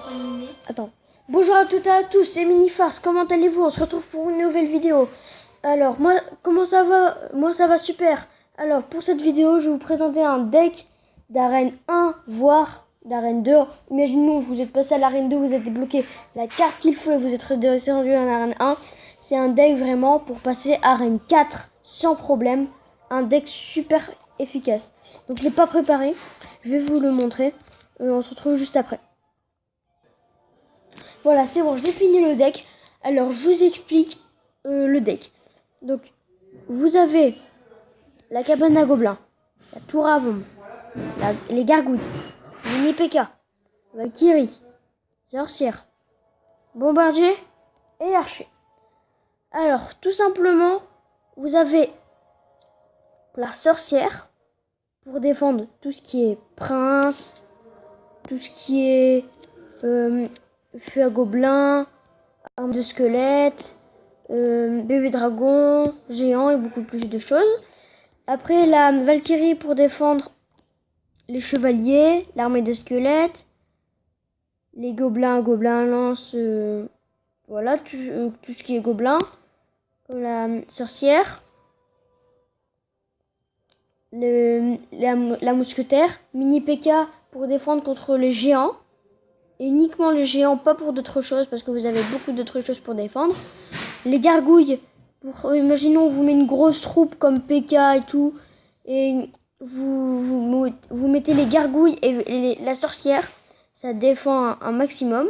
dessin animé. Attends. Bonjour à toutes et à tous, c'est Minifarce. Comment allez-vous? On se retrouve pour une nouvelle vidéo. Alors, moi, comment ça va? Moi, ça va super. Alors, pour cette vidéo, je vais vous présenter un deck d'arène 1, voire d'arène 2. Imaginons, vous êtes passé à l'arène 2, vous êtes débloqué la carte qu'il faut et vous êtes redescendu en arène 1. C'est un deck vraiment pour passer arène 4 sans problème. Un deck super efficace. Donc, je ne l'ai pas préparé. Je vais vous le montrer. On se retrouve juste après. Voilà, c'est bon, j'ai fini le deck. Alors, je vous explique le deck. Donc, vous avez la cabane à gobelins, la tour à bombe, les gargouilles, mini PK, Valkyrie, sorcière, bombardier et archer. Alors, tout simplement, vous avez la sorcière pour défendre tout ce qui est prince, tout ce qui est feu à gobelins, arme de squelette, bébé dragon, géant et beaucoup plus de choses. Après, la Valkyrie pour défendre les chevaliers, l'armée de squelettes, les gobelins lance, voilà, tout ce qui est gobelin, comme la sorcière, la mousquetaire, mini PK pour défendre contre les géants. Et uniquement les géants, pas pour d'autres choses, parce que vous avez beaucoup d'autres choses pour défendre. Les gargouilles, imaginons vous met une grosse troupe comme PK et tout, et vous mettez les gargouilles et la sorcière, ça défend un maximum.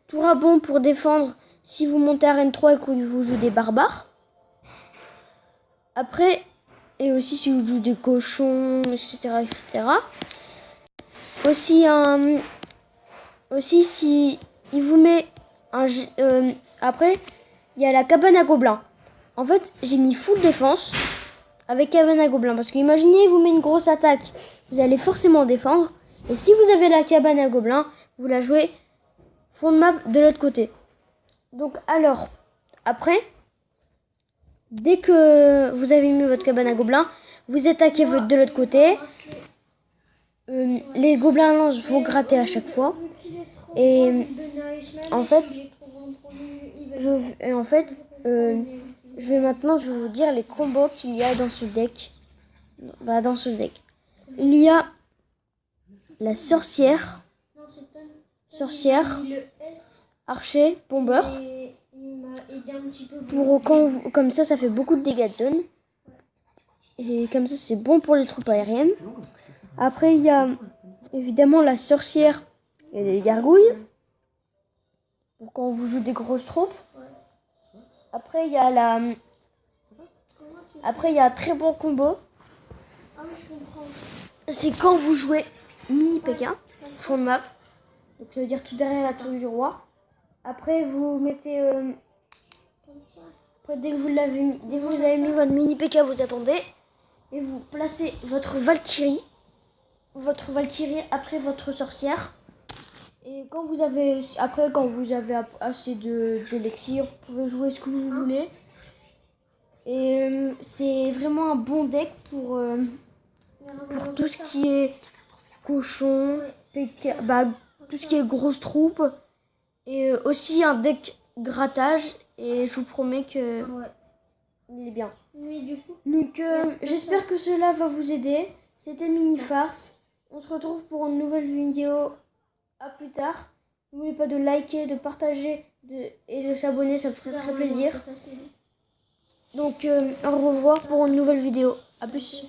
Tour à bombe pour défendre si vous montez arène 3 et que vous jouez des barbares. Après, et aussi si vous jouez des cochons, etc. Aussi, si il vous met un... après, il y a la cabane à gobelins. En fait, j'ai mis full défense avec cabane à gobelins. Parce que imaginez, il vous met une grosse attaque. Vous allez forcément défendre. Et si vous avez la cabane à gobelins, vous la jouez fond de map de l'autre côté. Donc alors, après, dès que vous avez mis votre cabane à gobelins, vous attaquez de l'autre côté. Les gobelins lance vont gratter à chaque fois. Et en fait, je vais maintenant vous dire les combos qu'il y a dans ce deck. Il y a la sorcière, archer, bomber. Comme ça fait beaucoup de dégâts de zone. Et comme ça, c'est bon pour les troupes aériennes. Après, il y a évidemment la sorcière et les gargouilles. Pour quand vous jouez des grosses troupes. Après, il y a un très bon combo. C'est quand vous jouez mini PK, fond de map. Donc ça veut dire tout derrière la tour du roi. Après, vous mettez... après, dès que vous avez mis votre mini PK, vous attendez. Et vous placez votre Valkyrie. Après votre sorcière. Et quand vous avez assez d'élixir, vous pouvez jouer ce que vous voulez. Et c'est vraiment un bon deck pour tout ce qui est cochon, tout ce qui est grosse troupe. Et aussi un deck grattage. Et je vous promets que il est bien. Donc j'espère que cela va vous aider. C'était Minifarce. On se retrouve pour une nouvelle vidéo. À plus tard. N'oubliez pas de liker, de partager et de s'abonner, ça me ferait très plaisir. Donc au revoir pour une nouvelle vidéo. À plus.